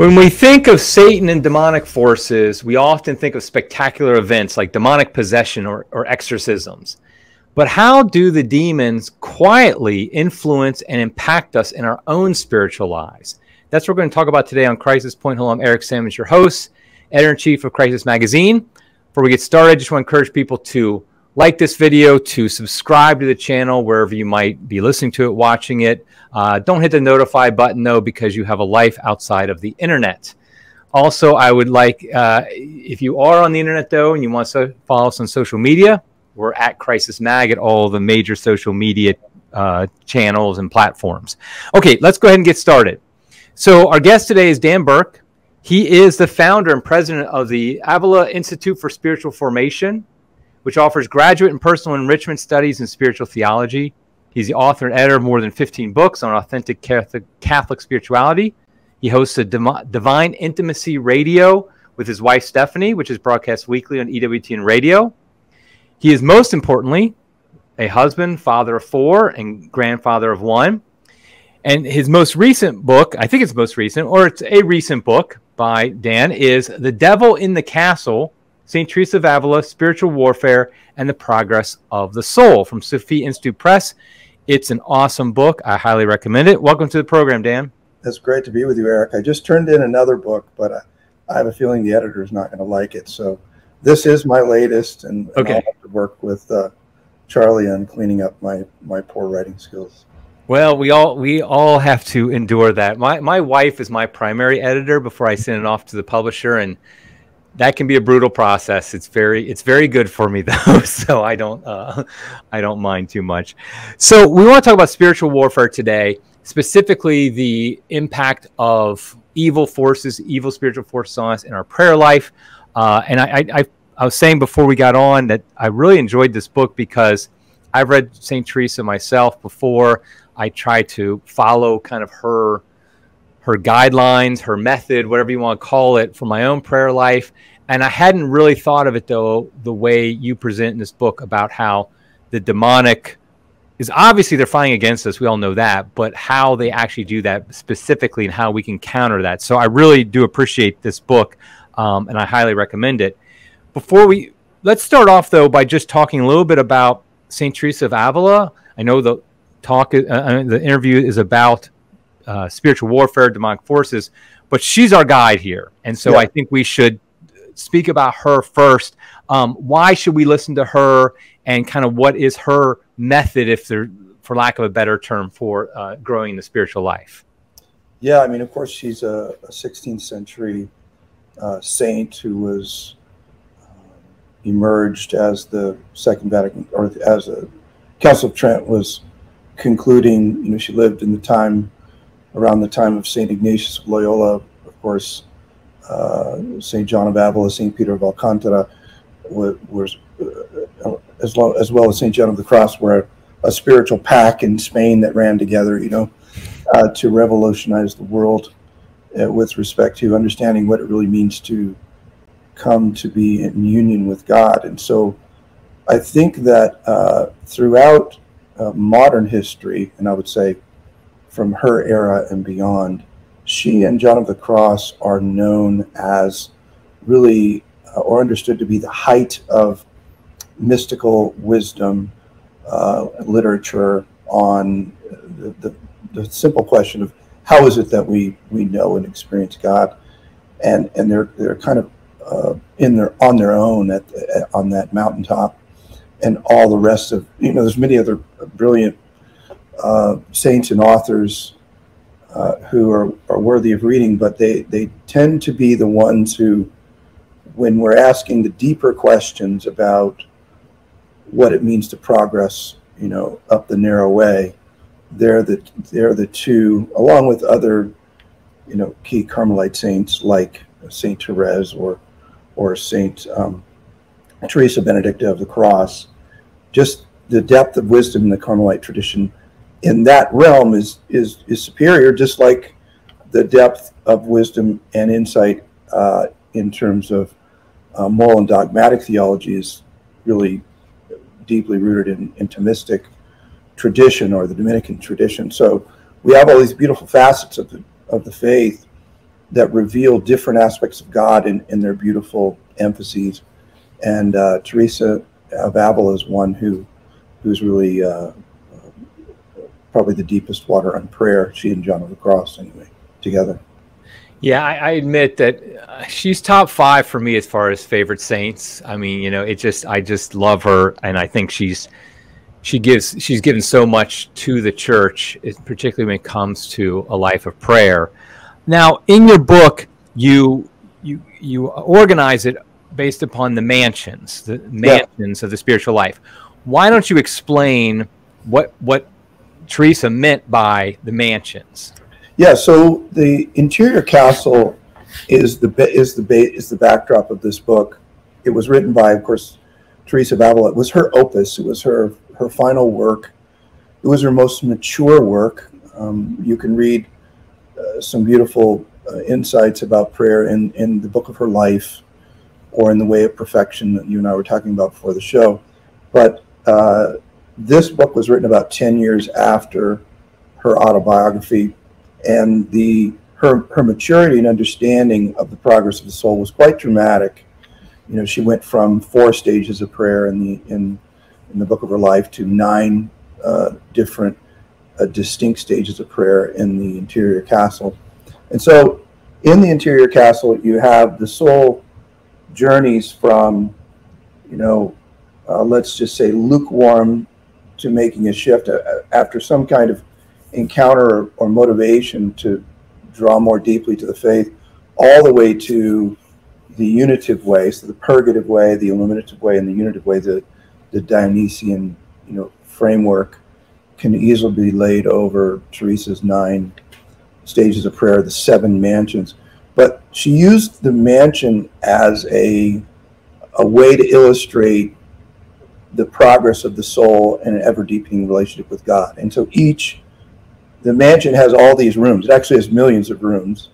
When we think of Satan and demonic forces, we often think of spectacular events like demonic possession or exorcisms. But how do the demons quietly influence and impact us in our own spiritual lives? That's what we're going to talk about today on Crisis Point. Hello, I'm Eric Sammons, your host, editor-in-chief of Crisis Magazine. Before we get started, I just want to encourage people to like this video, to subscribe to the channel wherever you might be listening to it, watching it. Don't hit the notify button, though, because you have a life outside of the internet. Also, I would like, if you are on the internet, though, and you want to follow us on social media, we're at Crisis Mag at all the major social media channels and platforms. Okay, let's go ahead and get started. So our guest today is Dan Burke. He is the founder and president of the Avila Institute for Spiritual Formation, which offers graduate and personal enrichment studies in spiritual theology. He's the author and editor of more than 15 books on authentic Catholic spirituality. He hosts a Divine Intimacy Radio with his wife, Stephanie, which is broadcast weekly on EWTN Radio. He is most importantly a husband, father of 4, and grandfather of 1. And his most recent book, I think it's most recent, or it's a recent book by Dan, is The Devil in the Castle, St. Teresa of Avila, Spiritual Warfare, and the Progress of the Soul from Sophia Institute Press. It's an awesome book. I highly recommend it. Welcome to the program, Dan. It's great to be with you, Eric. I just turned in another book, but I have a feeling the editor is not going to like it. So this is my latest, and okay. I'll have to work with Charlie on cleaning up my poor writing skills. Well, we all have to endure that. My wife is my primary editor before I send it off to the publisher, and that can be a brutal process. It's very good for me though, so I don't mind too much. So we want to talk about spiritual warfare today, specifically the impact of evil forces, evil spiritual forces on us in our prayer life. And I was saying before we got on that I really enjoyed this book because I've read St. Teresa myself before. I try to follow kind of her guidelines, her method, whatever you want to call it, for my own prayer life. And I hadn't really thought of it, though, the way you present in this book about how the demonic is obviously they're fighting against us. We all know that, but how they actually do that specifically and how we can counter that. So I really do appreciate this book, and I highly recommend it. Let's start off, though, by just talking a little bit about St. Teresa of Avila. I know the interview is about spiritual warfare, demonic forces, but she's our guide here. And so yeah. I think we should speak about her first. Why should we listen to her, and kind of what is her method, for lack of a better term, for growing the spiritual life? Yeah, I mean, of course, she's a 16th century saint who was emerged as the Second Vatican, or as a Council of Trent was concluding. You know, she lived in around the time of St. Ignatius of Loyola, of course. St. John of Avila, St. Peter of Alcantara, as well as St. John of the Cross, were a spiritual pack in Spain that ran together, you know, to revolutionize the world with respect to understanding what it really means to come to be in union with God. And so I think that throughout modern history, and I would say from her era and beyond, she and John of the Cross are known as really, or understood to be, the height of mystical wisdom literature on the simple question of how is it that we know and experience God, and they're kind of on their own on that mountaintop, and all the rest of, you know, there's many other brilliant saints and authors who are worthy of reading, but they tend to be the ones who, when we're asking the deeper questions about what it means to progress, you know, up the narrow way, they're the two, along with other, you know, key Carmelite saints like Saint Teresa or Saint Teresa Benedicta of the Cross. Just the depth of wisdom in the Carmelite tradition in that realm is superior, just like the depth of wisdom and insight in terms of moral and dogmatic theology is really deeply rooted in Thomistic tradition, or the Dominican tradition. So we have all these beautiful facets of the faith that reveal different aspects of God in their beautiful emphases. And Teresa of Avila is one who's really probably the deepest water on prayer. She and John of the Cross, anyway, together. Yeah, I admit that she's top 5 for me as far as favorite saints. I mean, you know, I just love her, and I think she's given so much to the church, particularly when it comes to a life of prayer. Now, in your book, you organize it based upon the mansions of the spiritual life. Why don't you explain what Teresa meant by the mansions? Yeah, so the interior castle is the backdrop of this book. It was written by, of course, Teresa of Avila. It was her opus. It was her final work. It was her most mature work. You can read some beautiful insights about prayer in the book of her life, or in the Way of Perfection that you and I were talking about before the show. But this book was written about 10 years after her autobiography, and her maturity and understanding of the progress of the soul was quite dramatic. You know, she went from 4 stages of prayer in the book of her life to 9 different distinct stages of prayer in the interior castle. And so in the interior castle, you have the soul journeys from, you know, let's just say lukewarm to making a shift after some kind of encounter or motivation to draw more deeply to the faith, all the way to the unitive way, so the purgative way, the illuminative way, and the unitive way. The Dionysian, you know, framework can easily be laid over Teresa's 9 stages of prayer, the 7 mansions. But she used the mansion as a way to illustrate the progress of the soul in an ever-deepening relationship with God. And so the mansion has all these rooms. It actually has millions of rooms,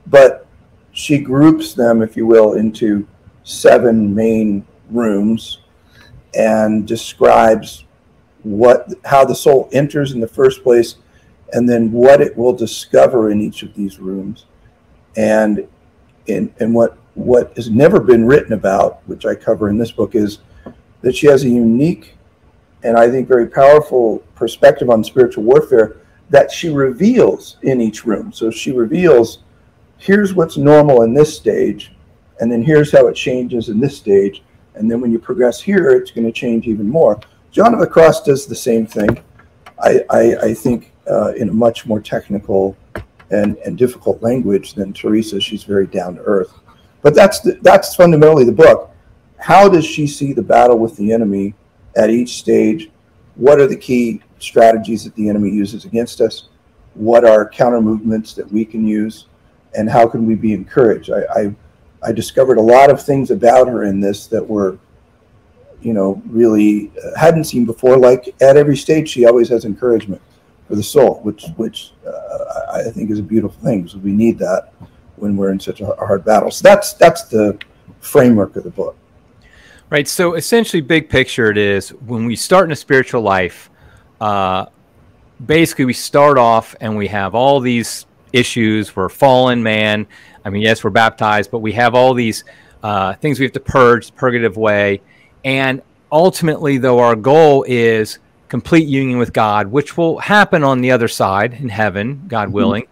but she groups them, if you will, into 7 main rooms and describes how the soul enters in the first place, and then what it will discover in each of these rooms. And what has never been written about, which I cover in this book, is that she has a unique and I think very powerful perspective on spiritual warfare that she reveals in each room. So she reveals, here's what's normal in this stage, and then here's how it changes in this stage, and then when you progress here, it's going to change even more. John of the Cross does the same thing, I think, in a much more technical and difficult language than Teresa. She's very down to earth. But that's fundamentally the book. How does she see the battle with the enemy at each stage? What are the key strategies that the enemy uses against us? What are counter movements that we can use? And how can we be encouraged? I discovered a lot of things about her in this that were, you know, really hadn't seen before. Like at every stage, she always has encouragement for the soul, which I think is a beautiful thing, because we need that when we're in such a hard battle. So that's the framework of the book. Right. So essentially, big picture, it is when we start in a spiritual life, basically we start off and we have all these issues. We're fallen man. I mean, yes, we're baptized, but we have all these things we have to purge, the purgative way. And ultimately, though, our goal is complete union with God, which will happen on the other side in heaven, God willing.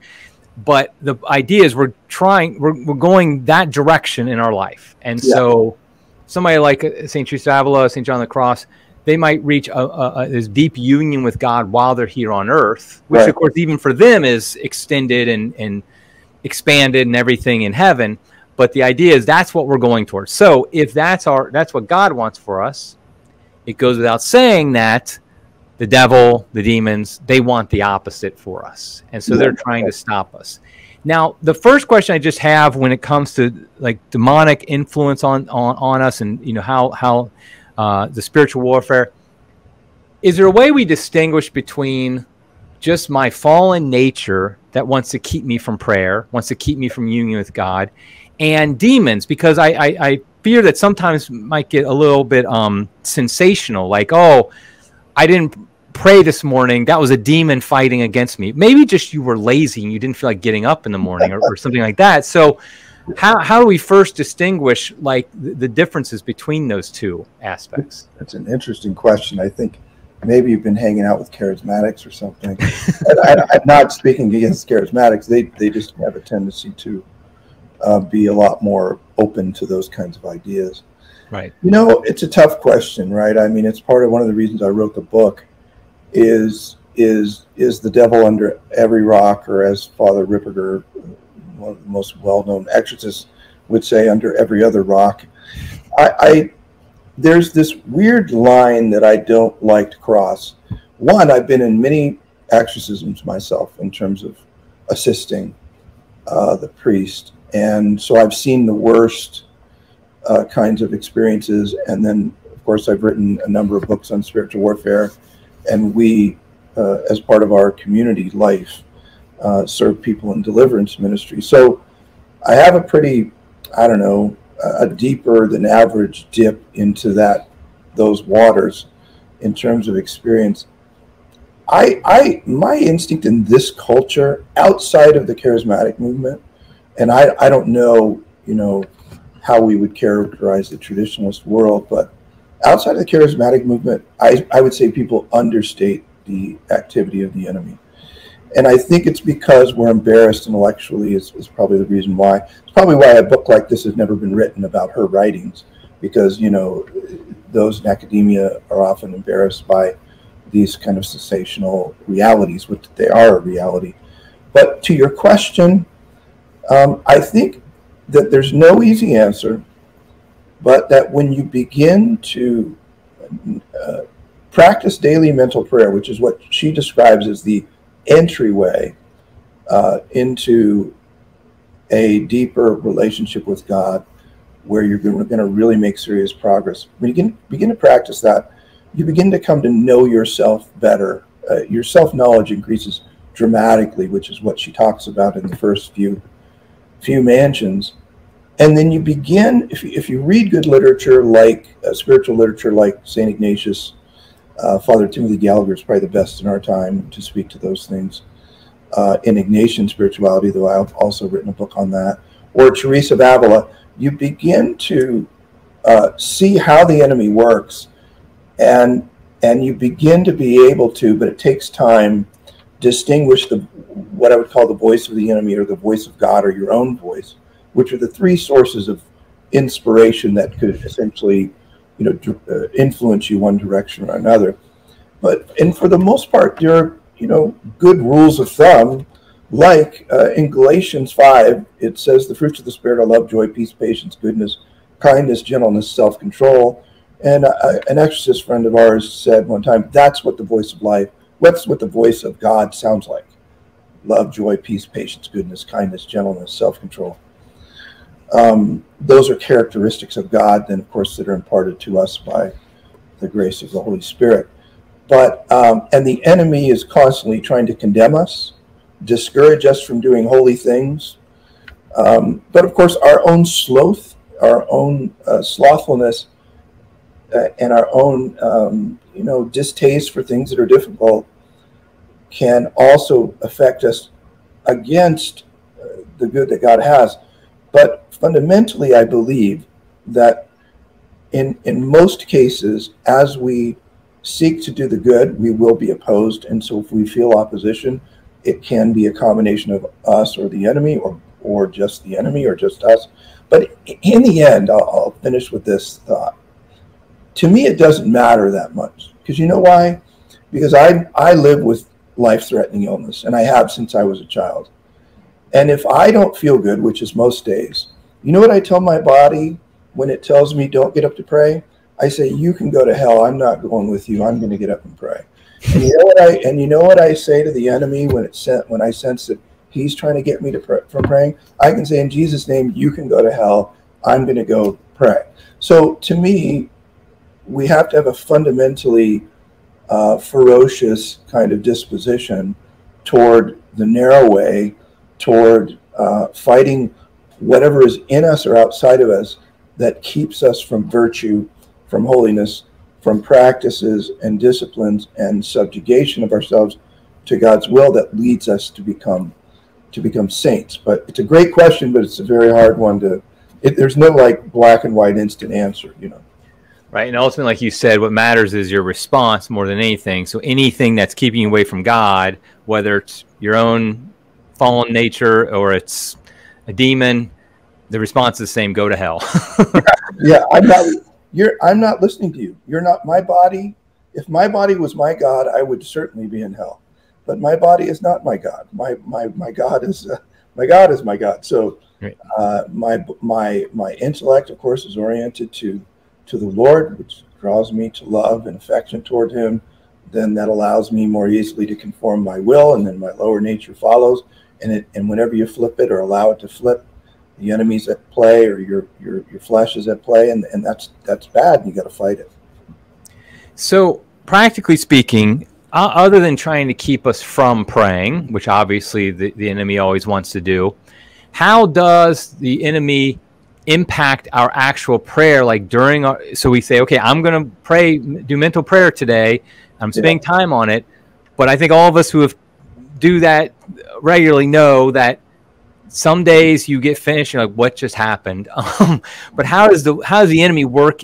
But the idea is we're going that direction in our life. And so somebody like St. Teresa of Avila, St. John of the Cross, they might reach this deep union with God while they're here on earth, which, of course, even for them is extended and expanded and everything in heaven. But the idea is that's what we're going towards. So if that's what God wants for us, it goes without saying that the devil, the demons, they want the opposite for us. And so they're trying to stop us. Now, the first question I just have when it comes to like demonic influence on us, and you know how the spiritual warfare, is there a way we distinguish between just my fallen nature that wants to keep me from prayer, wants to keep me from union with God, and demons? Because I fear that sometimes might get a little bit sensational, like, oh, I didn't pray this morning. That was a demon fighting against me. Maybe just you were lazy and you didn't feel like getting up in the morning or something like that. So how do we first distinguish like the differences between those two aspects? That's an interesting question. I think maybe you've been hanging out with charismatics or something. I'm not speaking against charismatics. They just have a tendency to be a lot more open to those kinds of ideas. Right. You know, it's a tough question, right? I mean, it's part of one of the reasons I wrote the book is the devil under every rock, or as Father Ripperger, one of the most well-known exorcists, would say, under every other rock. There's this weird line that I don't like to cross. One, I've been in many exorcisms myself in terms of assisting the priest. And so I've seen the worst kinds of experiences. And then, of course, I've written a number of books on spiritual warfare. And we, as part of our community life, serve people in deliverance ministry. So I have a pretty, I don't know, a deeper than average dip into those waters in terms of experience. My instinct in this culture, outside of the charismatic movement, and I don't know, how we would characterize the traditionalist world, but outside of the charismatic movement, I would say people understate the activity of the enemy. And I think it's because we're embarrassed intellectually is probably the reason why. It's probably why a book like this has never been written about her writings, because, those in academia are often embarrassed by these kind of sensational realities, which they are a reality. But to your question, I think that there's no easy answer, but that when you begin to practice daily mental prayer, which is what she describes as the entryway into a deeper relationship with God, where you're going to really make serious progress. When you begin to practice that, you begin to come to know yourself better. Your self-knowledge increases dramatically, which is what she talks about in the first few mansions. And then you begin, if you read good literature, like spiritual literature, like St. Ignatius, Father Timothy Gallagher is probably the best in our time to speak to those things. In Ignatian spirituality, though I've also written a book on that, or Teresa of Avila, you begin to see how the enemy works, and you begin to be able to, but it takes time, distinguish what I would call the voice of the enemy, or the voice of God, or your own voice, which are the three sources of inspiration that could essentially influence you one direction or another. And for the most part, there are, good rules of thumb, like in Galatians 5, it says the fruits of the Spirit are love, joy, peace, patience, goodness, kindness, gentleness, self-control. And an exorcist friend of ours said one time, that's what the voice of life, that's what the voice of God sounds like. Love, joy, peace, patience, goodness, kindness, gentleness, self-control. Those are characteristics of God, then, of course, that are imparted to us by the grace of the Holy Spirit. But, and the enemy is constantly trying to condemn us, discourage us from doing holy things. But, of course, our own sloth, our own slothfulness, and our own, distaste for things that are difficult can also affect us against the good that God has. But fundamentally, I believe that in most cases, as we seek to do the good, we will be opposed. And so if we feel opposition, it can be a combination of us or the enemy, or just the enemy, or just us. But in the end, I'll finish with this thought. To me, it doesn't matter that much. Because you know why? Because I live with life-threatening illness, and I have since I was a child. And if I don't feel good, which is most days, you know what I tell my body when it tells me don't get up to pray? I say, you can go to hell. I'm not going with you. I'm going to get up and pray. And you know what I say to the enemy when I sense that he's trying to get me from praying? I can say, in Jesus' name, you can go to hell. I'm going to go pray. So to me, we have to have a fundamentally ferocious kind of disposition toward the narrow way, toward fighting whatever is in us or outside of us that keeps us from virtue, from holiness, from practices and disciplines and subjugation of ourselves to God's will that leads us to become saints. But it's a great question, but it's a very hard one to. There's no like black and white instant answer, you know. Right, and ultimately, like you said, what matters is your response more than anything. So anything that's keeping you away from God, whether it's your own fallen nature or it's a demon, the response is the same: go to hell. Yeah, I'm not listening to you. You're not my body. If my body was my God, I would certainly be in hell. But my body is not my God. My God is my God is my God. So right. My intellect, of course, is oriented to the Lord, which draws me to love and affection toward Him. Then that allows me more easily to conform my will, and then my lower nature follows. And whenever you flip it or allow it to flip, the enemy's at play, or your flesh is at play, and that's bad. You got to fight it. So, practically speaking, other than trying to keep us from praying, which obviously the enemy always wants to do, how does the enemy impact our actual prayer? Like during our, so we say, okay, I'm going to pray, do mental prayer today. I'm spending time on it, but I think all of us who do that regularly know that some days you get finished, you're like, what just happened? But how does the enemy work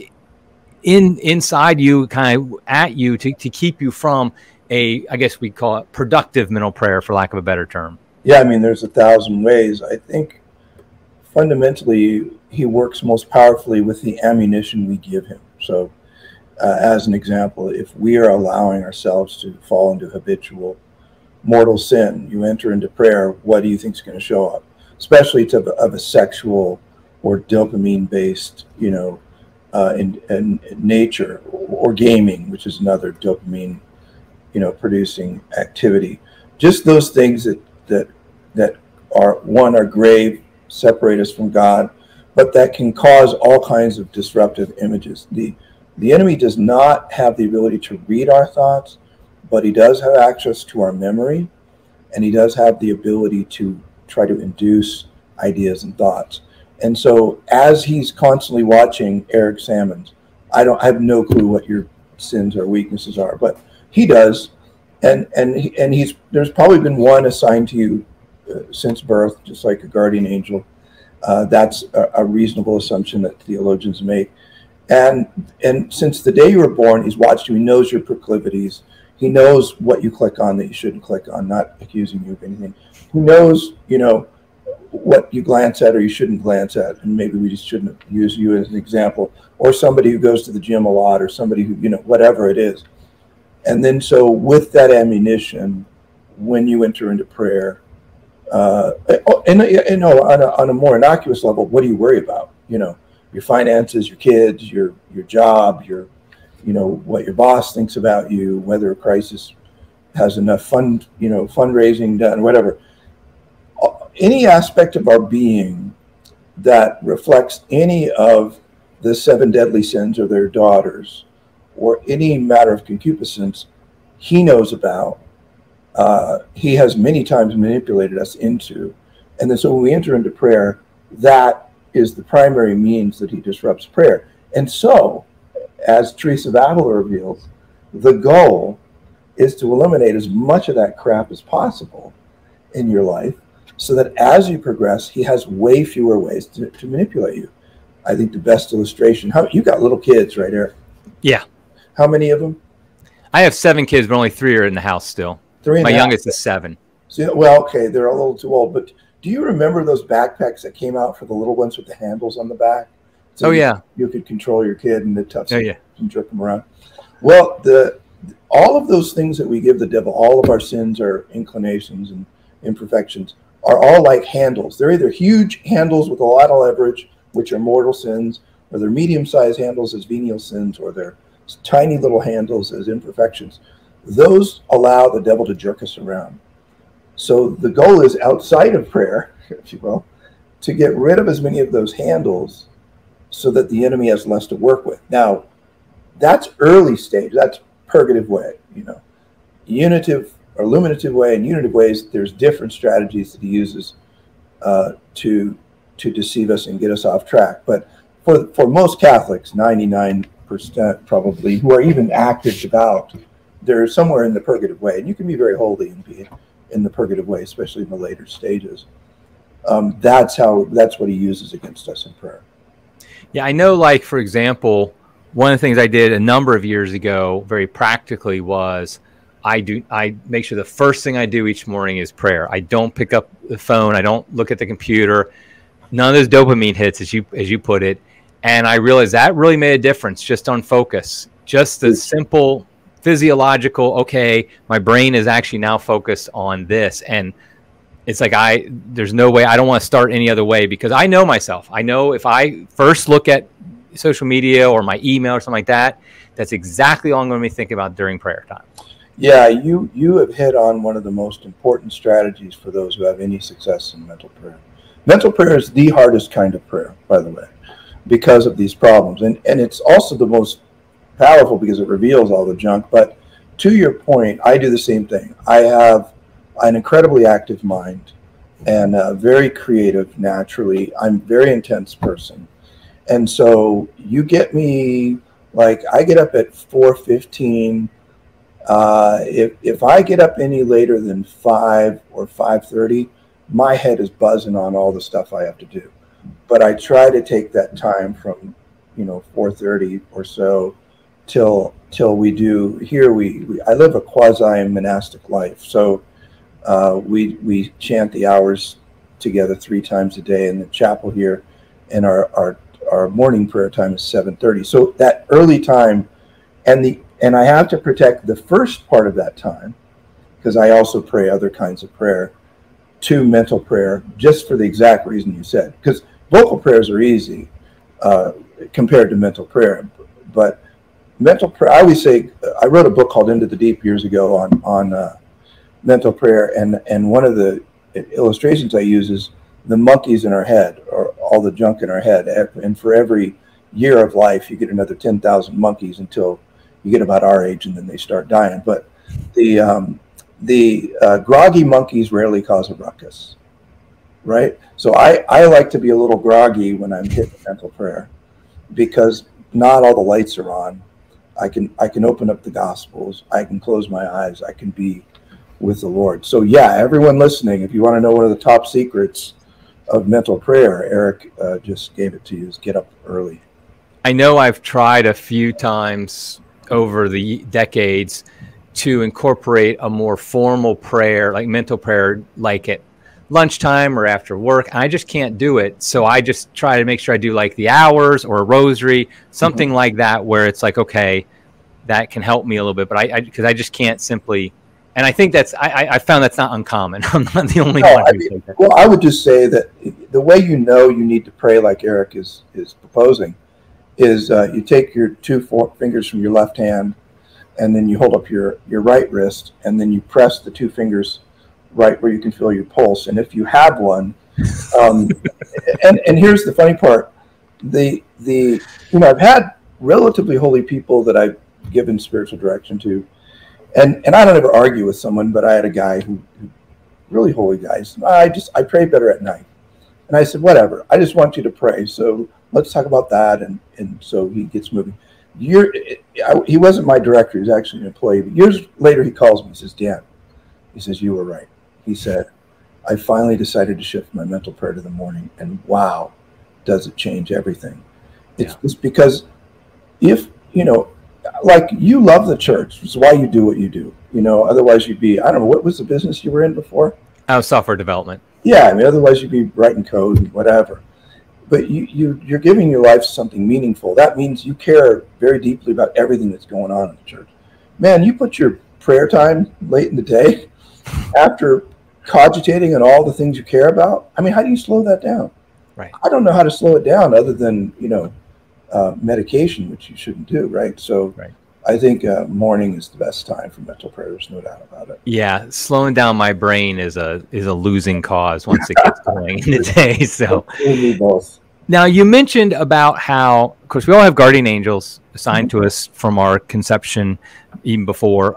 inside you, kind of at you, to keep you from I guess we call it productive mental prayer, for lack of a better term? Yeah, I mean, there's 1,000 ways. I think fundamentally he works most powerfully with the ammunition we give him. So as an example, if we are allowing ourselves to fall into habitual mortal sin, you enter into prayer, what do you think is going to show up? Especially of a sexual or dopamine-based, in nature, or gaming, which is another dopamine, producing activity. Just those things that are grave, separate us from God, but that can cause all kinds of disruptive images. The enemy does not have the ability to read our thoughts, but he does have access to our memory, and he does have the ability to try to induce ideas and thoughts. And so as he's constantly watching Eric Sammons, I have no clue what your sins or weaknesses are, but he does. And there's probably been one assigned to you since birth, just like a guardian angel. That's a reasonable assumption that theologians make. And since the day you were born, he's watched you. He knows your proclivities. He knows what you click on that you shouldn't click on, not accusing you of anything. He knows, what you glance at or you shouldn't glance at. And maybe we just shouldn't use you as an example, or somebody who goes to the gym a lot, or somebody who, whatever it is. And then so with that ammunition, when you enter into prayer, on a more innocuous level, what do you worry about? Your finances, your kids, your job, what your boss thinks about you, whether a crisis has enough fundraising done, whatever. Any aspect of our being that reflects any of the 7 deadly sins or their daughters, or any matter of concupiscence, he knows about. He has many times manipulated us into. And then so when we enter into prayer, that is the primary means that he disrupts prayer. And so, as Teresa of Avila reveals, the goal is to eliminate as much of that crap as possible in your life, so that as you progress, he has way fewer ways to manipulate you. I think the best illustration, you got little kids, right, Eric? Yeah. How many of them? I have 7 kids, but only 3 are in the house still. My youngest is 7. So, well, okay, they're a little too old, but do you remember those backpacks that came out for the little ones with the handles on the back? So you could control your kid and the tough and jerk them around. Well, all of those things that we give the devil, all of our sins, our inclinations and imperfections, are all like handles. They're either huge handles with a lot of leverage, which are mortal sins, or they're medium-sized handles as venial sins, or they're tiny little handles as imperfections. Those allow the devil to jerk us around. So the goal is, outside of prayer, if you will, to get rid of as many of those handles so that the enemy has less to work with. Now, that's early stage. That's purgative way, Unitive or illuminative way and unitive ways, there's different strategies that he uses to deceive us and get us off track. But for most Catholics, 99 99% probably who are even active devout, they're somewhere in the purgative way. And you can be very holy and be in the purgative way, especially in the later stages. That's what he uses against us in prayer. Yeah, I know, like, for example, one of the things I did a number of years ago, very practically, was I make sure the first thing I do each morning is prayer. I don't pick up the phone. I don't look at the computer. None of those dopamine hits, as you put it. And I realized that really made a difference just on focus. Just the simple physiological, okay, my brain is actually now focused on this. And it's like, there's no way, I don't want to start any other way, because I know myself. I know if I first look at social media or my email or something like that, that's exactly all I'm going to be thinking about during prayer time. Yeah, you have hit on one of the most important strategies for those who have any success in mental prayer. Mental prayer is the hardest kind of prayer, by the way, because of these problems. And it's also the most powerful because it reveals all the junk. But to your point, I do the same thing. I have an incredibly active mind and very creative naturally. I'm a very intense person. And so you get me, like, I get up at 4:15. If I get up any later than 5 or 5:30, my head is buzzing on all the stuff I have to do. But I try to take that time from 4:30 or so till we do here. I live a quasi monastic life, so we chant the hours together 3 times a day in the chapel here, and our morning prayer time is 7:30. So that early time, and I have to protect the first part of that time, because I also pray other kinds of prayer, to mental prayer, just for the exact reason you said. Because vocal prayers are easy compared to mental prayer, but mental prayer, I always say, I wrote a book called Into the Deep years ago on mental prayer, and one of the illustrations I use is the monkeys in our head, or all the junk in our head, and for every year of life you get another 10,000 monkeys until you get about our age, and then they start dying. But the groggy monkeys rarely cause a ruckus, right? So I like to be a little groggy when I'm hitting mental prayer, because not all the lights are on. I can open up the Gospels. I can close my eyes. I can be with the Lord. So yeah, everyone listening, if you want to know one of the top secrets of mental prayer, Eric just gave it to you, is get up early. I know I've tried a few times over the decades to incorporate a more formal prayer, like mental prayer, like at lunchtime or after work. I just can't do it. So I just try to make sure I do like the hours or a rosary, something like that, where it's like, okay, that can help me a little bit. But because I just can't simply, and I think I found that's not uncommon. I'm not the only one who says that. Well, I would just say that the way you need to pray like Eric is proposing is you take your 2 fingers from your left hand, and then you hold up your right wrist, and then you press the 2 fingers right where you can feel your pulse. And if you have one, and here's the funny part, I've had relatively holy people that I've given spiritual direction to, and I don't ever argue with someone, but I had a guy who really holy guys. I pray better at night. And I said, whatever, I just want you to pray. So let's talk about that. And so he gets moving. He wasn't my director. He was actually an employee. But years later, he calls me. He says, Dan, he says, you were right. He said, I finally decided to shift my mental prayer to the morning. And wow, does it change everything. It's just because if, like, you love the church. It's why you do what you do. Otherwise you'd be, I don't know, what was the business you were in before? Software development. Yeah, I mean, otherwise you'd be writing code and whatever. But you're giving your life something meaningful. That means you care very deeply about everything that's going on in the church. Man, you put your prayer time late in the day after cogitating on all the things you care about. I mean, how do you slow that down? Right. I don't know how to slow it down other than, medication, which you shouldn't do, right? So right. I think morning is the best time for mental prayer. There's no doubt about it. Yeah, slowing down my brain is a losing cause once it gets going in the day. So both. Now you mentioned about how, of course, we all have guardian angels assigned to us from our conception, even before.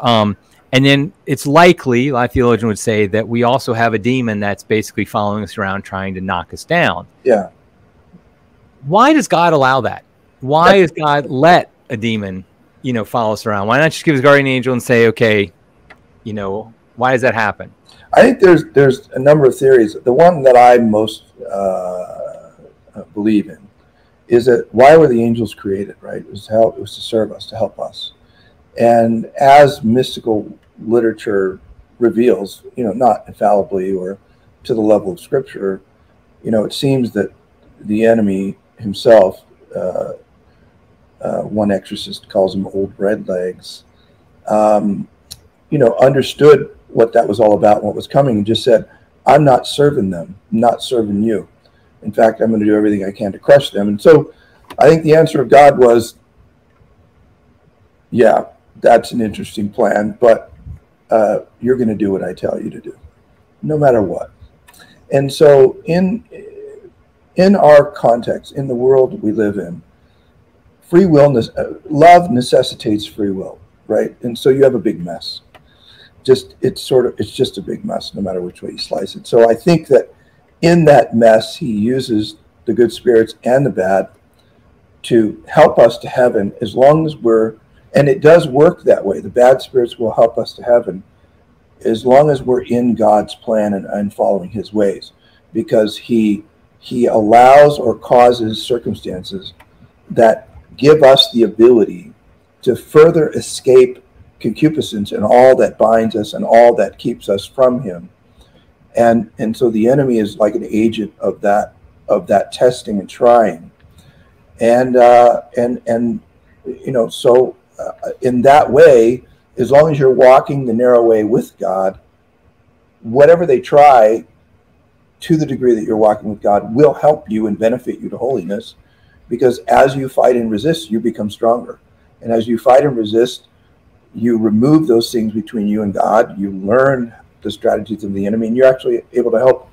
And then it's likely, a lot of theologians would say, that we also have a demon that's basically following us around, trying to knock us down. Yeah. Why does God allow that? Why does God let a demon, follow us around? Why not just give his guardian angel and say, okay, why does that happen? I think there's a number of theories. The one that I most believe in is that why were the angels created, right? It was to serve us, to help us. And as mystical literature reveals, not infallibly or to the level of scripture, it seems that the enemy himself, one exorcist calls him old red legs, understood what that was all about and what was coming, and just said, I'm not serving them, I'm not serving you. In fact, I'm going to do everything I can to crush them. And so I think the answer of God was, yeah, that's an interesting plan, but you're going to do what I tell you to do, no matter what. And so in our context, in the world we live in, free will, love necessitates free will, right? And so you have a big mess. It's just a big mess, no matter which way you slice it. So I think that in that mess, he uses the good spirits and the bad to help us to heaven, as long as and it does work that way. The bad spirits will help us to heaven as long as we're in God's plan and following his ways, because he allows or causes circumstances that give us the ability to further escape concupiscence and all that binds us and all that keeps us from him. And so the enemy is like an agent of that testing and trying. And so in that way, as long as you're walking the narrow way with God, whatever they try, to the degree that you're walking with God, will help you and benefit you to holiness, because as you fight and resist, you become stronger. And as you fight and resist, you remove those things between you and God. You learn the strategies of the enemy, and you're actually able to help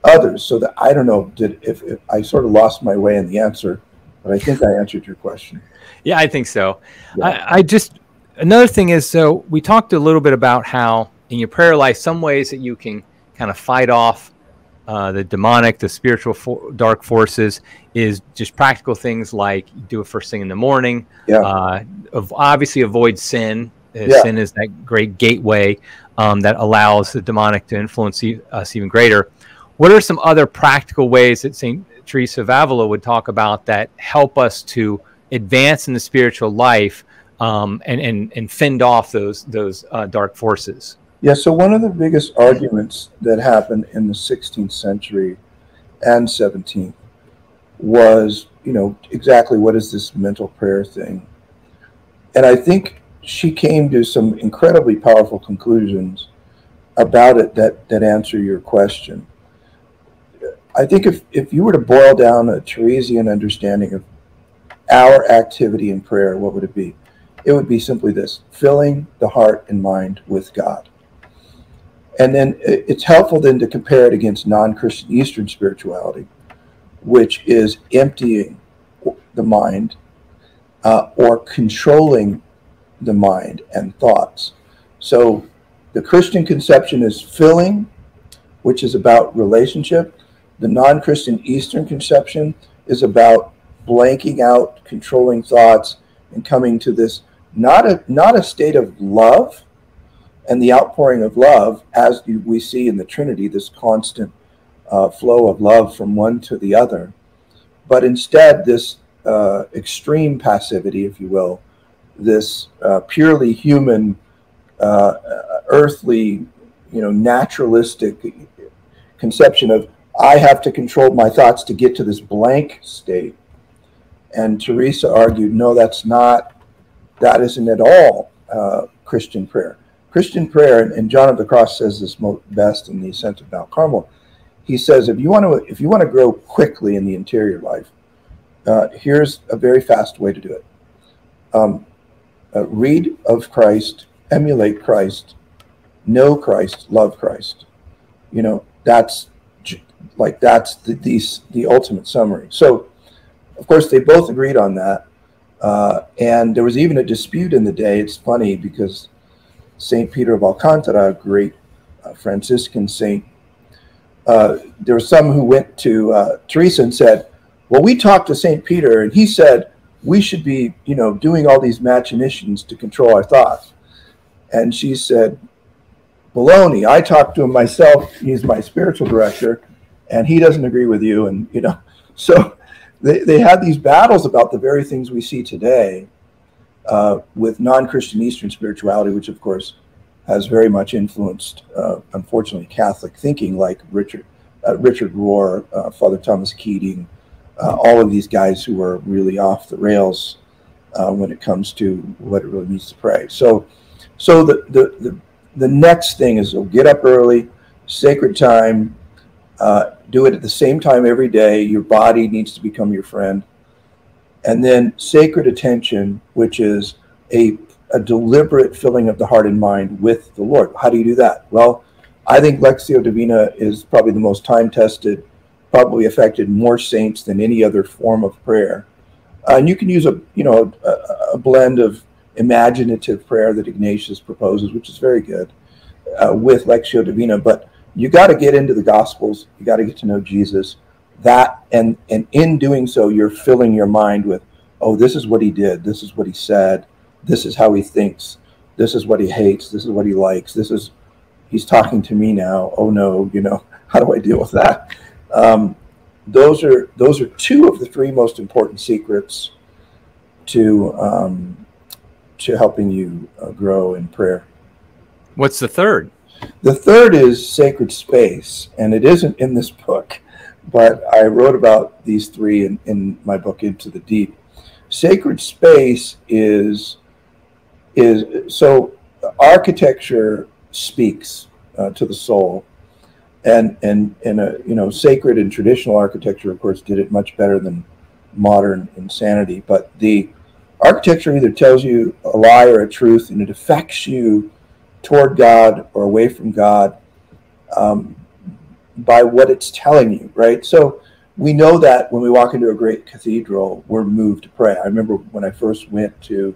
others. So that, I don't know, if I sort of lost my way in the answer, but I think I answered your question. Yeah, I think so. Yeah. Another thing is, so we talked a little bit about how in your prayer life, some ways that you can kind of fight off the demonic, the spiritual dark forces, is just practical things like do it first thing in the morning. Yeah. Obviously avoid sin. Sin is that great gateway that allows the demonic to influence us even greater. What are some other practical ways that St. Teresa of Avila would talk about that help us to advance in the spiritual life and fend off those dark forces? Yeah, so one of the biggest arguments that happened in the 16th century and 17th was, exactly what is this mental prayer thing? And I think she came to some incredibly powerful conclusions about it that answer your question. I think if you were to boil down a Teresian understanding of our activity in prayer, what would it be? It would be simply this: filling the heart and mind with God. And then it's helpful then to compare it against non-Christian Eastern spirituality, which is emptying the mind or controlling the mind and thoughts. So the Christian conception is filling, which is about relationship. The non-Christian Eastern conception is about blanking out, controlling thoughts, and coming to this not a state of love and the outpouring of love, as we see in the Trinity, this constant flow of love from one to the other, but instead this extreme passivity, if you will, this purely human, earthly, naturalistic conception of, I have to control my thoughts to get to this blank state. And Teresa argued, no, that isn't at all Christian prayer. Christian prayer, and John of the Cross says this best in the Ascent of Mount Carmel. He says, if you want to grow quickly in the interior life, here's a very fast way to do it. Read of Christ, emulate Christ, know Christ, love Christ. That's the ultimate summary. So, of course, they both agreed on that. And there was even a dispute in the day. It's funny because St. Peter of Alcantara, a great Franciscan saint, there were some who went to Teresa and said, well, we talked to St. Peter and he said, we should be, you know, doing all these machinations to control our thoughts. And she said, baloney. I talked to him myself. He's my spiritual director, and he doesn't agree with you. And, you know, so they had these battles about the very things we see today with non-Christian Eastern spirituality, which of course has very much influenced, unfortunately, Catholic thinking, like Richard Rohr, Father Thomas Keating, all of these guys who are really off the rails when it comes to what it really means to pray. So the next thing is, get up early, sacred time, do it at the same time every day. Your body needs to become your friend. And then sacred attention, which is a deliberate filling of the heart and mind with the Lord. How do you do that? Well, I think Alexio Divina is probably the most time-tested, probably affected more saints than any other form of prayer. And you can use a blend of imaginative prayer that Ignatius proposes, which is very good, with Alexio Divina. But you got to get into the Gospels. You got to get to know Jesus. That and in doing so, you're filling your mind with, oh, this is what he did. This is what he said. This is how he thinks. This is what he hates. This is what he likes. He's talking to me now. Oh no, you know, how do I deal with that? Those are two of the three most important secrets to helping you grow in prayer. What's the third? The third is sacred space, and it isn't in this book, but I wrote about these three in my book, Into the Deep. Sacred space is so architecture speaks to the soul, and sacred and traditional architecture, of course, did it much better than modern insanity. But the architecture either tells you a lie or a truth, and it affects you toward God or away from God by what it's telling you, right? So we know that when we walk into a great cathedral, we're moved to pray. I remember when I first went to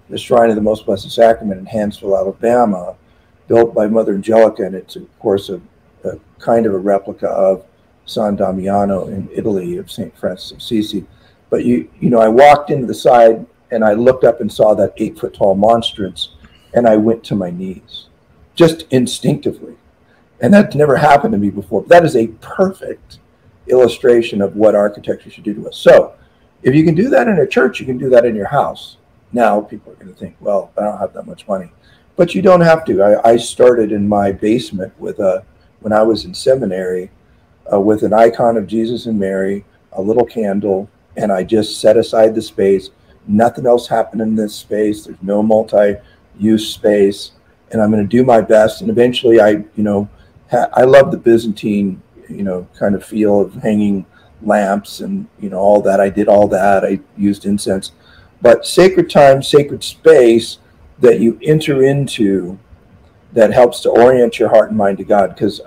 the Shrine of the Most Blessed Sacrament in Hansville, Alabama, built by Mother Angelica, and it's, of course, a kind of a replica of San Damiano in Italy of St. Francis of Assisi. But I walked into the side and I looked up and saw that 8-foot-tall monstrance, and I went to my knees, just instinctively. And that never happened to me before. But that is a perfect illustration of what architecture should do to us. So if you can do that in a church, you can do that in your house. Now people are going to think, well, I don't have that much money. But you don't have to. I started in my basement with when I was in seminary, with an icon of Jesus and Mary, a little candle, and I just set aside the space. Nothing else happened in this space. There's no multi-use space, and I'm going to do my best. And eventually, I love the Byzantine, kind of feel of hanging lamps and all that. I did all that. I used incense, but sacred time, sacred space that you enter into, that helps to orient your heart and mind to God, because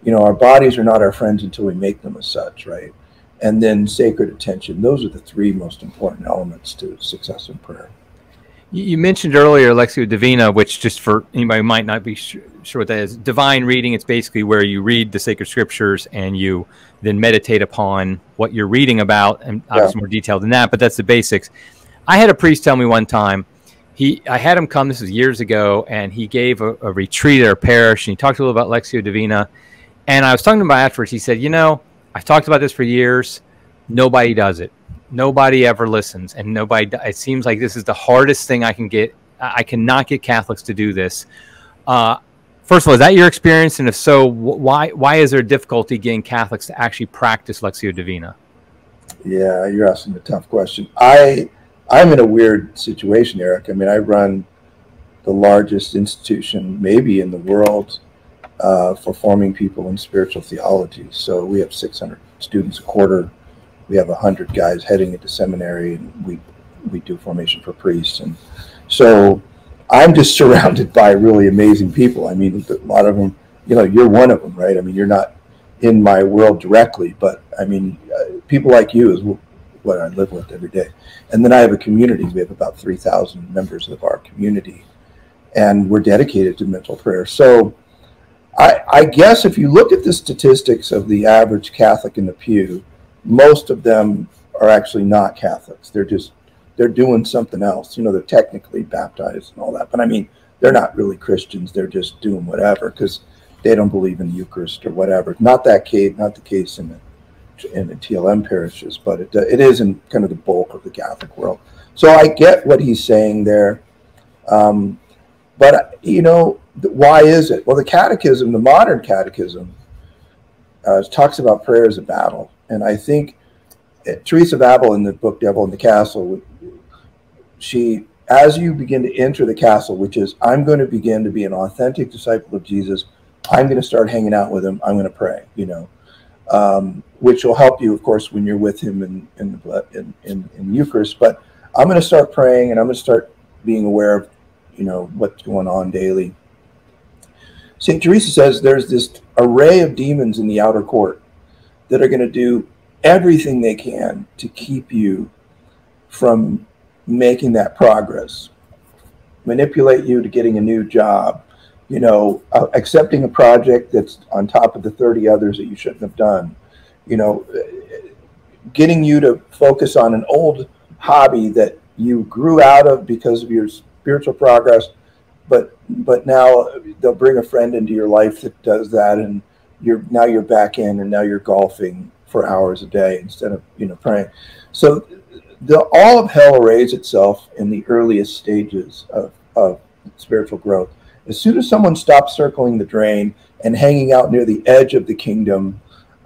our bodies are not our friends until we make them as such, right? And then sacred attention. Those are the three most important elements to success in prayer. You mentioned earlier Alexio Divina, which, just for anybody who might not be sure what that is, divine reading. It's basically where you read the sacred scriptures and you then meditate upon what you're reading about, and obviously more detailed than that, but that's the basics. I had a priest tell me one time, I had him come, this was years ago, and he gave a retreat at our parish, and he talked a little about Alexio Divina. And I was talking to him about afterwards. He said, I've talked about this for years. Nobody does it. Nobody ever listens. And it seems like this is the hardest thing I can get. I cannot get Catholics to do this. First of all, is that your experience? And if so, why is there difficulty getting Catholics to actually practice Alexio Divina? Yeah, you're asking a tough question. I'm in a weird situation, Eric. I mean, I run the largest institution maybe in the world for forming people in spiritual theology. So we have 600 students a quarter. We have 100 guys heading into seminary, and we do formation for priests. And so I'm just surrounded by really amazing people. I mean, a lot of them, you're one of them, right? I mean, you're not in my world directly, but I mean, people like you is what I live with every day. And then I have a community. We have about 3,000 members of our community, and we're dedicated to mental prayer. So I guess if you look at the statistics of the average Catholic in the pew, most of them are actually not Catholics. They're just they're doing something else. You know, they're technically baptized and all that, but I mean, they're not really Christians. They're just doing whatever because they don't believe in the Eucharist or whatever. Not the case in the TLM parishes, but it is in kind of the bulk of the Catholic world. So I get what he's saying there. But, you know, why is it? Well, the catechism, the modern catechism, talks about prayer as a battle. And I think Teresa of Avila in the book Devil in the Castle, she, as you begin to enter the castle, which is, I'm going to begin to be an authentic disciple of Jesus, I'm going to start hanging out with him, I'm going to pray, you know, which will help you, of course, when you're with him in the Eucharist. But I'm going to start praying, and I'm going to start being aware of, you know, what's going on daily. St. Teresa says there's this array of demons in the outer court that are going to do everything they can to keep you from making that progress, manipulate you to getting a new job, you know, accepting a project that's on top of the 30 others that you shouldn't have done, you know, getting you to focus on an old hobby that you grew out of because of your spiritual progress, but now they'll bring a friend into your life that does that, and you're back in, and now you're golfing for hours a day instead of, you know, praying. So all of hell arrays itself in the earliest stages of spiritual growth. As soon as someone stops circling the drain and hanging out near the edge of the kingdom,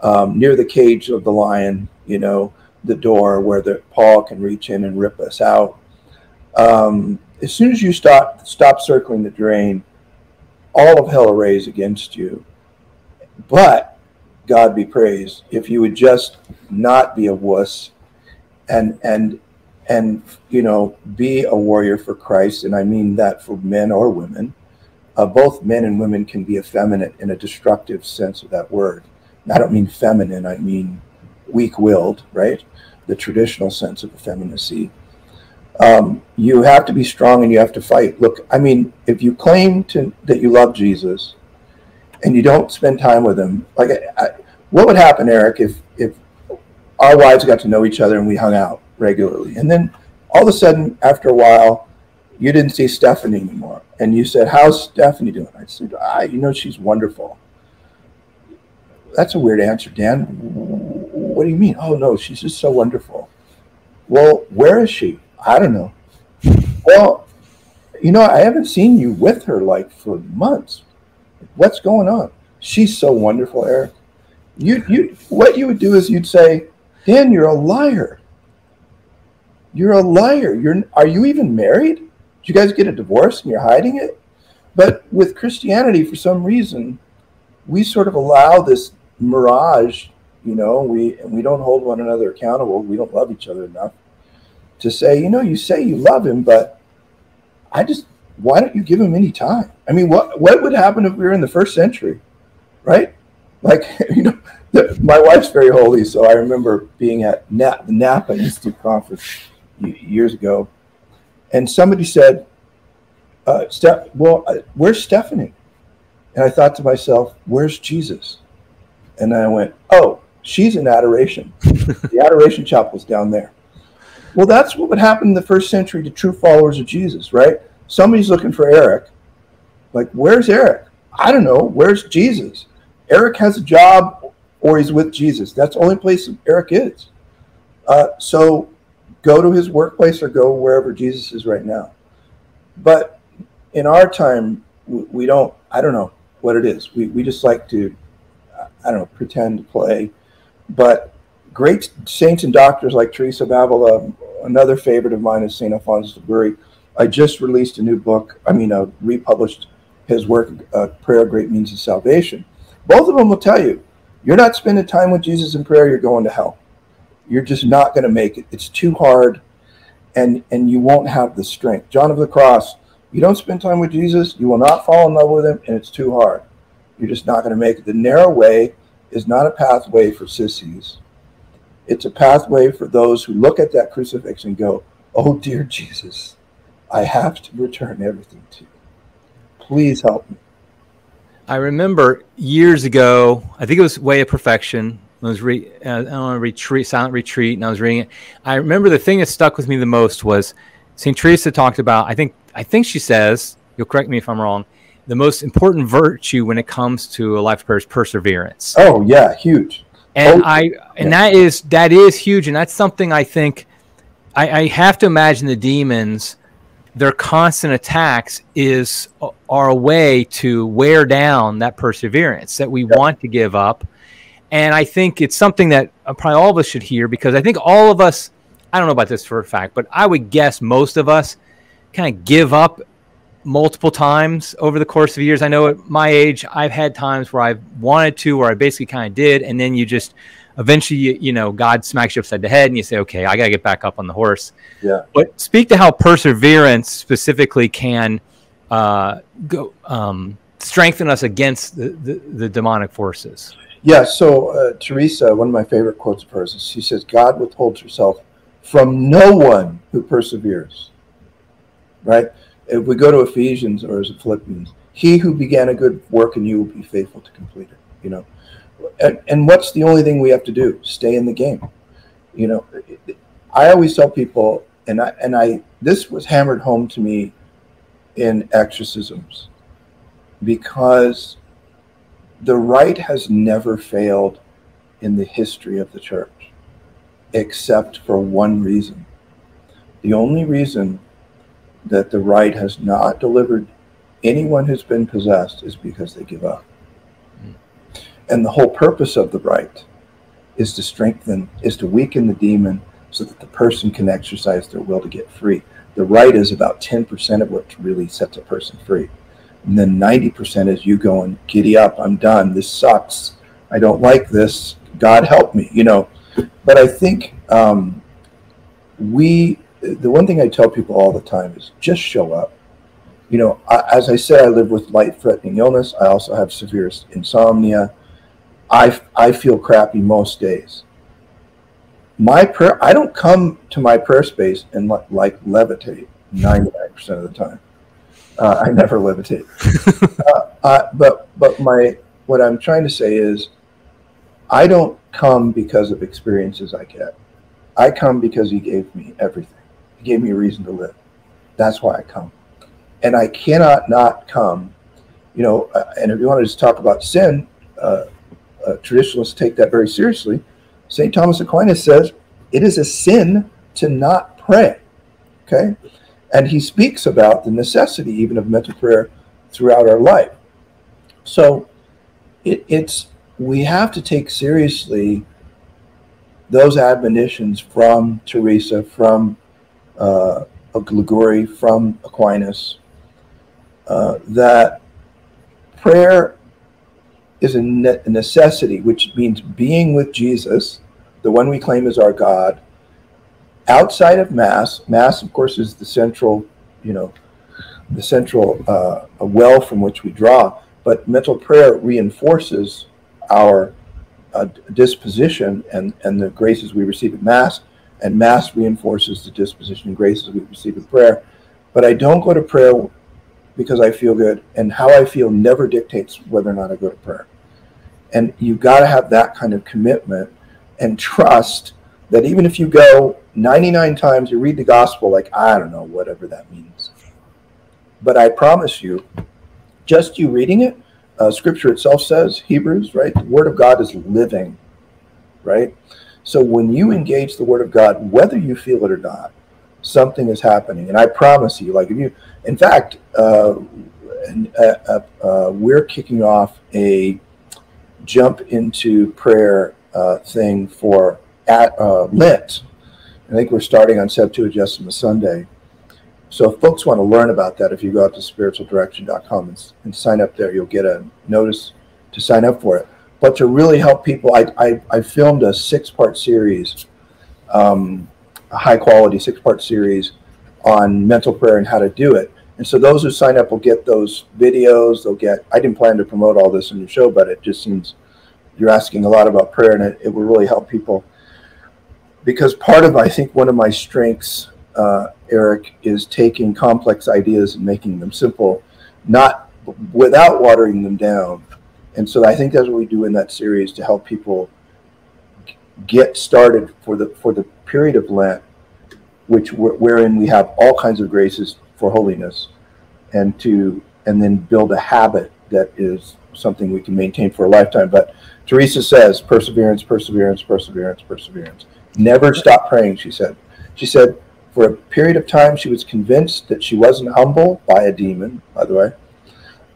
near the cage of the lion, you know, the door where the paw can reach in and rip us out. As soon as you stop circling the drain, all of hell arrays against you. But God be praised, if you would just not be a wuss and you know, be a warrior for Christ, and I mean that for men or women. Both men and women can be effeminate in a destructive sense of that word. And I don't mean feminine, I mean weak-willed, right? The traditional sense of effeminacy. You have to be strong and you have to fight. Look, I mean, if you claim that you love Jesus and you don't spend time with him, like, what would happen, Eric, if our wives got to know each other and we hung out regularly, and then all of a sudden, after a while, you didn't see Stephanie anymore, and you said, "How's Stephanie doing?" I said, "You know, she's wonderful." That's a weird answer, Dan. What do you mean? Oh, no, she's just so wonderful. Well, where is she? I don't know. Well, you know, I haven't seen you with her like for months. What's going on? She's so wonderful, Eric. What you would do is you'd say, Dan, you're a liar. You're a liar. Are you even married? Did you guys get a divorce and you're hiding it? But with Christianity, for some reason, we sort of allow this mirage, you know, we don't hold one another accountable. We don't love each other enough to say, you know, you say you love him, but why don't you give him any time? I mean, what would happen if we were in the 1st century, right? Like, you know, my wife's very holy, so I remember being at the Napa Institute conference years ago, and somebody said, where's Stephanie? And I thought to myself, where's Jesus? And then I went, oh, she's in adoration. The adoration chapel's down there. Well, that's what would happen in the 1st century to true followers of Jesus, right? Somebody's looking for Eric. Like, where's Eric? I don't know. Where's Jesus? Eric has a job or he's with Jesus. That's the only place Eric is. So go to his workplace or go wherever Jesus is right now. But in our time, we don't, I don't know what it is. We just like to, I don't know, pretend to play. But great saints and doctors like Teresa of Avila, another favorite of mine is St. Alphonsus of Burke. I just released a new book, republished his work, Prayer, Great Means of Salvation. Both of them will tell you, you're not spending time with Jesus in prayer, you're going to hell. You're just not going to make it. It's too hard, and you won't have the strength. John of the Cross, you don't spend time with Jesus, you will not fall in love with him, and it's too hard. You're just not going to make it. The narrow way is not a pathway for sissies. It's a pathway for those who look at that crucifix and go, oh, dear Jesus, I have to return everything to you. Please help me. I remember years ago, I think it was Way of Perfection, I was silent retreat, and I was reading it. I remember the thing that stuck with me the most was St. Teresa talked about, I think she says, you'll correct me if I'm wrong, the most important virtue when it comes to a life of prayer is perseverance. Oh yeah, huge. And that is huge, and that's something I think I have to imagine the demons, their constant attacks are a way to wear down that perseverance that we want to give up. And I think it's something that probably all of us should hear, because I think all of us, I don't know about this for a fact, but I would guess most of us kind of give up multiple times over the course of years. I know at my age, I've had times where I've wanted to, where I basically kind of did, and then you just eventually, God smacks you upside the head, and you say, okay, I got to get back up on the horse. Yeah. But speak to how perseverance specifically can strengthen us against the demonic forces. Yeah, so Teresa, one of my favorite quotes of hers, is she says, God withholds herself from no one who perseveres, right? If we go to Ephesians, or is it Philippians, he who began a good work in you will be faithful to complete it, And what's the only thing we have to do? Stay in the game. I always tell people, and this was hammered home to me in exorcisms, because the rite has never failed in the history of the church, except for one reason. The only reason that the rite has not delivered anyone who's been possessed is because they give up. And the whole purpose of the rite is to weaken the demon so that the person can exercise their will to get free. The rite is about 10% of what really sets a person free. And then 90% is you going, giddy up, I'm done, this sucks, I don't like this, God help me, But I think the one thing I tell people all the time is just show up. As I said, I live with life-threatening illness. I also have severe insomnia. I feel crappy most days. My prayer, I don't come to my prayer space and like levitate 99% of the time. I never levitate. But what I'm trying to say is, I don't come because of experiences I get. I come because he gave me everything. He gave me a reason to live. That's why I come. And I cannot not come, and if you want to just talk about sin, traditionalists take that very seriously. St. Thomas Aquinas says it is a sin to not pray, okay? And he speaks about the necessity even of mental prayer throughout our life. So we have to take seriously those admonitions from Teresa, from Liguri, from Aquinas, that prayer is a necessity, which means being with Jesus, the one we claim as our God, outside of Mass. Mass, of course, is the central, well from which we draw. But mental prayer reinforces our disposition and the graces we receive at Mass, and Mass reinforces the disposition and graces we receive in prayer. But I don't go to prayer because I feel good, and how I feel never dictates whether or not I go to prayer. And you've got to have that kind of commitment and trust that even if you go 99 times, you read the gospel like, I don't know, whatever that means. But I promise you, just you reading it, Scripture itself says, Hebrews, right? The Word of God is living, right? So when you engage the Word of God, whether you feel it or not, something is happening. And I promise you, like if you, in fact, we're kicking off a jump into prayer thing for Lent. I think we're starting on Septuagesima Sunday. So if folks want to learn about that, if you go out to spiritualdirection.com and sign up there, you'll get a notice to sign up for it. But to really help people, I filmed a 6-part series, a high-quality 6-part series on mental prayer and how to do it. And so those who sign up will get those videos. They'll get, I didn't plan to promote all this in your show, but it just seems you're asking a lot about prayer, and it will really help people. Because part of, I think, one of my strengths, Eric, is taking complex ideas and making them simple, not without watering them down. And so I think that's what we do in that series, to help people get started for the period of Lent, wherein we have all kinds of graces for holiness, and then build a habit that is something we can maintain for a lifetime. But Teresa says, perseverance, perseverance, perseverance, perseverance. Never stop praying, she said. She said for a period of time she was convinced that she wasn't humble by a demon, by the way,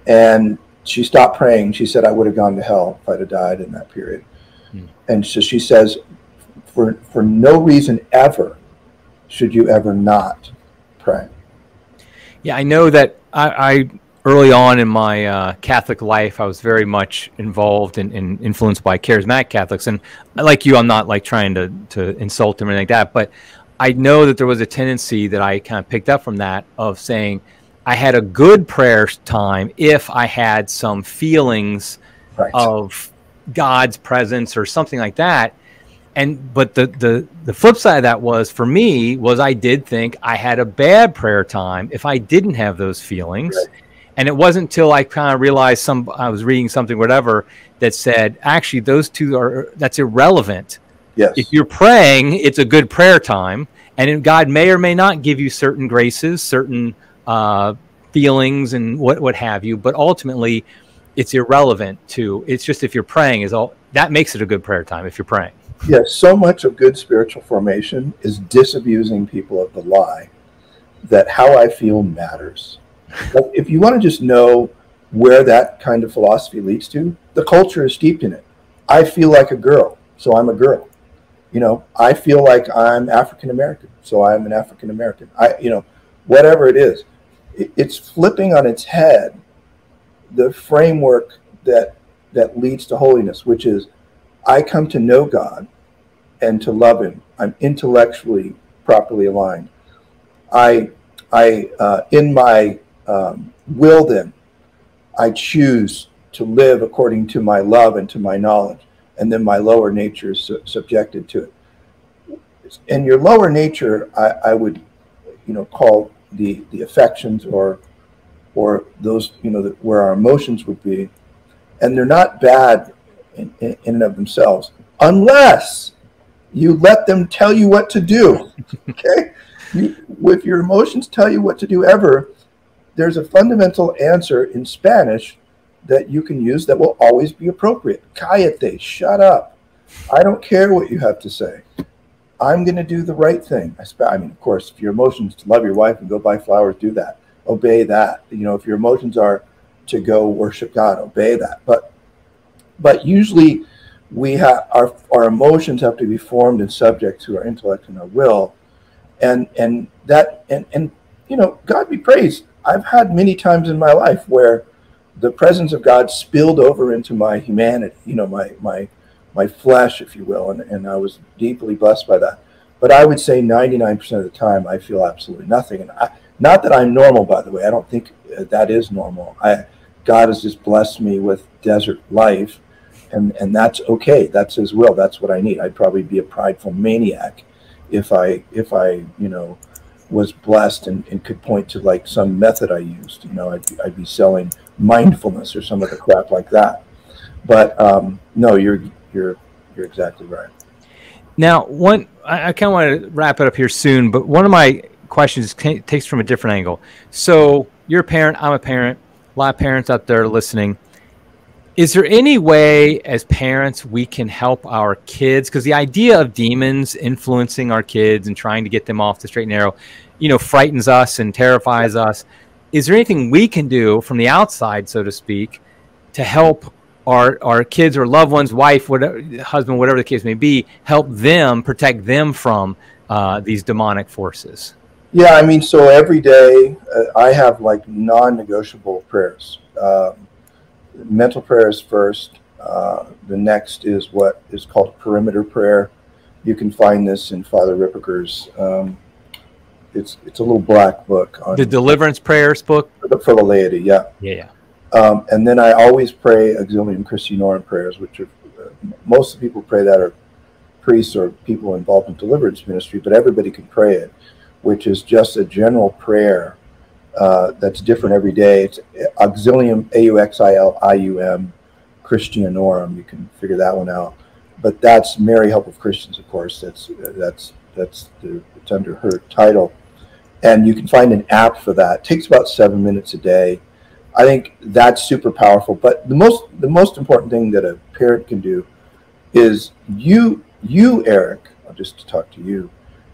and she stopped praying. She said, I would have gone to hell if I'd have died in that period. And so she says, for no reason ever should you ever not pray. Yeah, I know that I early on in my Catholic life, I was very much involved and influenced by charismatic Catholics. And like you, I'm not like trying to insult them or anything like that. But I know that there was a tendency that I kind of picked up from that of saying I had a good prayer time if I had some feelings of God's presence or something like that. But the flip side of that was, for me, was I did think I had a bad prayer time if I didn't have those feelings. Right. And it wasn't until I kind of realized I was reading something, whatever, that said, actually, those two that's irrelevant. Yes. If you're praying, it's a good prayer time, and God may or may not give you certain graces, certain feelings, and what have you. But ultimately, it's irrelevant to. It's just if you're praying that makes it a good prayer time if you're praying. Yes, so much of good spiritual formation is disabusing people of the lie that how I feel matters. But if you want to just know where that kind of philosophy leads to, the culture is steeped in it. I feel like a girl, so I'm a girl. I feel like I'm African American, so I'm an African American. Whatever it is, it's flipping on its head the framework that leads to holiness, which is I come to know God and to love Him. I'm intellectually properly aligned. I in my will, then I choose to live according to my love and to my knowledge, and then my lower nature is subjected to it. And your lower nature, I would, call the affections or those, where our emotions would be, and they're not bad in and of themselves, unless you let them tell you what to do. Okay, if your emotions tell you what to do ever, there's a fundamental answer in Spanish that you can use that will always be appropriate. Cállate, shut up. I don't care what you have to say. I'm going to do the right thing. I mean, of course, if your emotions to love your wife and go buy flowers, do that. Obey that. If your emotions are to go worship God, obey that. But usually we have our emotions have to be formed and subject to our intellect and our will, and God be praised. I've had many times in my life where the presence of God spilled over into my humanity, my flesh, if you will, and I was deeply blessed by that. But I would say 99% of the time I feel absolutely nothing. And not that I'm normal, by the way. I don't think that is normal. God has just blessed me with desert life, and that's okay. That's His will. That's what I need. I'd probably be a prideful maniac if I was blessed and could point to like some method I used. I'd be selling mindfulness or some other crap like that. But no, you're exactly right. Now, I kind of want to wrap it up here soon, but one of my questions takes from a different angle. So you're a parent, I'm a parent, a lot of parents out there listening. Is there any way as parents we can help our kids? Because the idea of demons influencing our kids and trying to get them off the straight and narrow, frightens us and terrifies us. Is there anything we can do from the outside, so to speak, to help our kids or loved ones, wife, whatever, husband, whatever the case may be, help them, protect them from these demonic forces? Yeah, I mean, so every day I have like non-negotiable prayers. Mental prayer is first. The next is what is called perimeter prayer. You can find this in Father Ripperger's. It's a little black book on the Deliverance Prayers book for the laity. Yeah. And then I always pray Auxilium Christianorum prayers, which are most of the people pray that are priests or people involved in deliverance ministry, but everybody can pray it, which is just a general prayer that's different every day. It's Auxilium, Auxilium Christianorum. You can figure that one out. but that's Mary Help of Christians, of course. It's under her title, and you can find an app for that. It takes about 7 minutes a day. I think that's super powerful. But the most important thing that a parent can do is you, Eric, I'll just talk to you.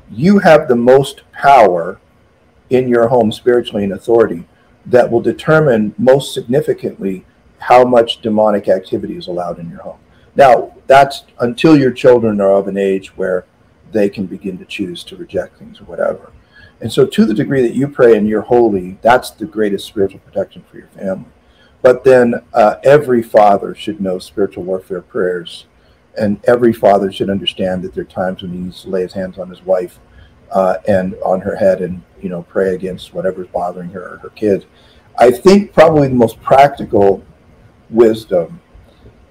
You have the most power in your home spiritually and authority that will determine most significantly how much demonic activity is allowed in your home. Now, that's until your children are of an age where they can begin to choose to reject things or whatever. And so to the degree that you pray and you're holy, that's the greatest spiritual protection for your family. But then every father should know spiritual warfare prayers, and every father should understand that there are times when he needs to lay his hands on his wife and on her head and, you know, pray against whatever's bothering her or her kids. I think probably the most practical wisdom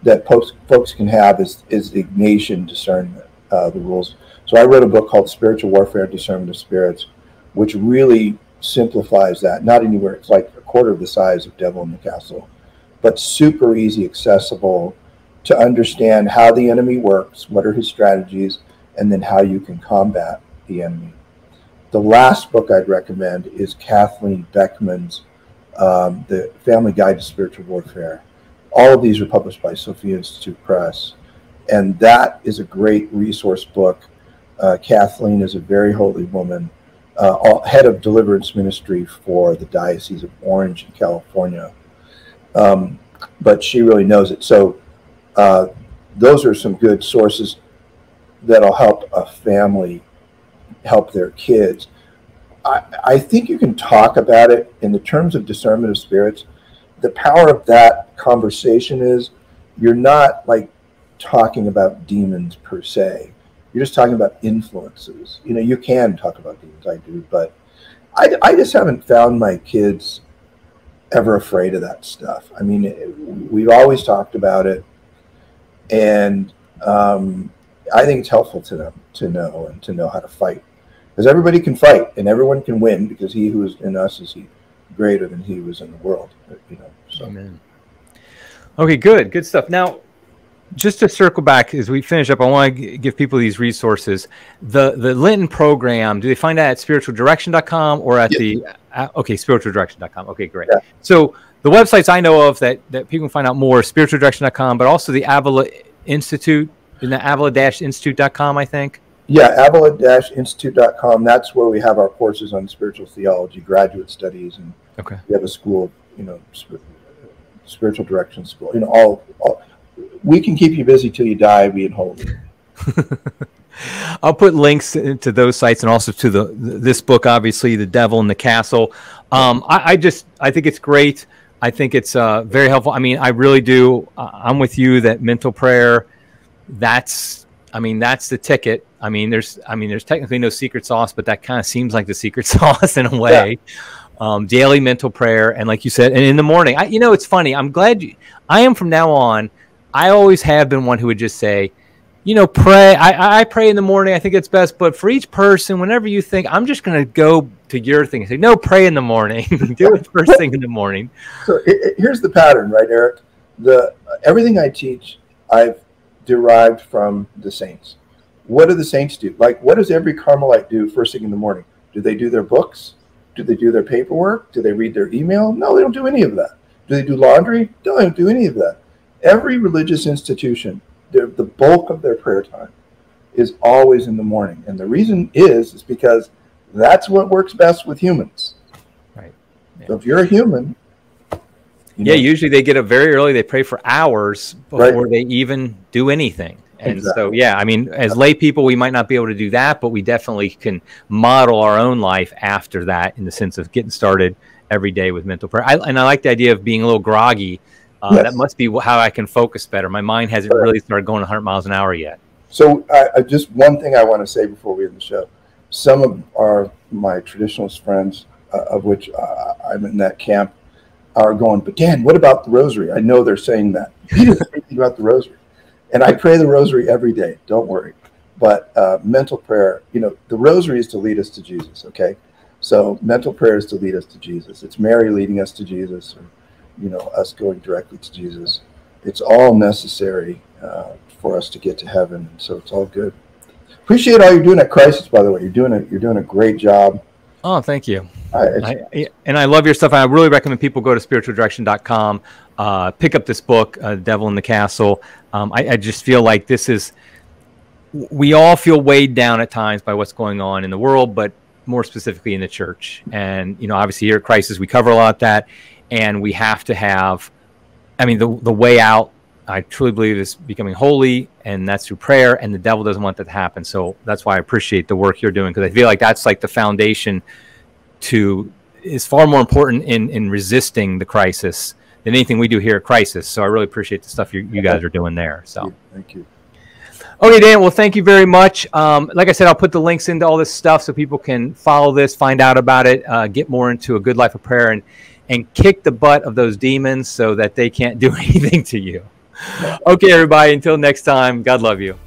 that folks can have is Ignatian discernment, the rules. So I wrote a book called Spiritual Warfare, Discernment of Spirits, which really simplifies that. Not anywhere, it's like a quarter of the size of Devil in the Castle, but super easy, accessible to understand how the enemy works, what are his strategies, and then how you can combat the enemy. The last book I'd recommend is Kathleen Beckman's The Family Guide to Spiritual Warfare. All of these are published by Sophia Institute Press, and that is a great resource book. Kathleen is a very holy woman, head of deliverance ministry for the Diocese of Orange in California, but she really knows it. So those are some good sources that'll help a family help their kids. I think you can talk about it in the terms of discernment of spirits. The power of that conversation is you're not like talking about demons per se. You're just talking about influences. You know, you can talk about demons, I do, but I just haven't found my kids ever afraid of that stuff. I mean, we've always talked about it, and I think it's helpful to them to know how to fight. Because everybody can fight, and everyone can win, because he who is in us is he greater than he who is in the world. You know. So. Amen. Okay, good stuff. Now, just to circle back as we finish up, I want to give people these resources. The Lenten program, do they find that at spiritualdirection.com or at the spiritualdirection.com? Okay, great. Yeah. So the websites I know of that people can find out more, spiritualdirection.com, but also the Avila Institute, in the avila-institute.com, I think. Yeah, avila-institute.com. That's where we have our courses on spiritual theology, graduate studies, and we have a school, you know, spiritual direction school. You know, all we can keep you busy till you die being holy. I'll put links to those sites and also to this book, obviously, The Devil in the Castle. I think it's great. I think it's very helpful. I mean, I really do. I'm with you that mental prayer, that's the ticket. I mean, there's technically no secret sauce, but that kind of seems like the secret sauce in a way. Yeah. Daily mental prayer, and like you said, and in the morning. You know, it's funny. I'm glad I am from now on. I always have been one who would just say, you know, pray. I pray in the morning. I think it's best. But for each person, whenever you think, I'm just going to go to your thing and say, no, pray in the morning. Do it first thing in the morning. So here's the pattern, right, Eric? Everything I teach, I've derived from the saints. What do the saints do? Like, what does every Carmelite do first thing in the morning? Do they do their books? Do they do their paperwork? Do they read their email? No, they don't do any of that. Do they do laundry? No, they don't do any of that. Every religious institution, the bulk of their prayer time is always in the morning. And the reason is because that's what works best with humans. Right. Yeah. So if you're a human, usually they get up very early. They pray for hours before they even do anything. And so, I mean, as lay people, we might not be able to do that, but we definitely can model our own life after that in the sense of getting started every day with mental prayer. And I like the idea of being a little groggy. That must be how I can focus better. My mind hasn't really started going 100 miles an hour yet. So just one thing I want to say before we end the show. Some of my traditionalist friends, of which I'm in that camp, are going, but Dan, what about the rosary? I know they're saying that. He doesn't say anything about the rosary. And I pray the rosary every day. Don't worry. But mental prayer, you know, the rosary is to lead us to Jesus, okay? So mental prayer is to lead us to Jesus. It's Mary leading us to Jesus, or, you know, us going directly to Jesus. it's all necessary for us to get to heaven. So it's all good. Appreciate all you're doing at Crisis, by the way. You're doing a great job. Oh, thank you. And I love your stuff. I really recommend people go to spiritualdirection.com, pick up this book, Devil in the Castle. I just feel like we all feel weighed down at times by what's going on in the world, but more specifically in the church. And, obviously here at Crisis, we cover a lot of that, and we have to have, the way out, I truly believe, is becoming holy, and that's through prayer, and the devil doesn't want that to happen. So that's why I appreciate the work you're doing, because I feel like that's like the foundation is far more important in resisting the crisis than anything we do here at Crisis. So I really appreciate the stuff you guys are doing there. So thank you. Okay, Dan, well, thank you very much. Like I said, I'll put the links into all this stuff so people can follow this, find out about it, get more into a good life of prayer, and kick the butt of those demons so that they can't do anything to you. Okay, everybody, until next time, God love you.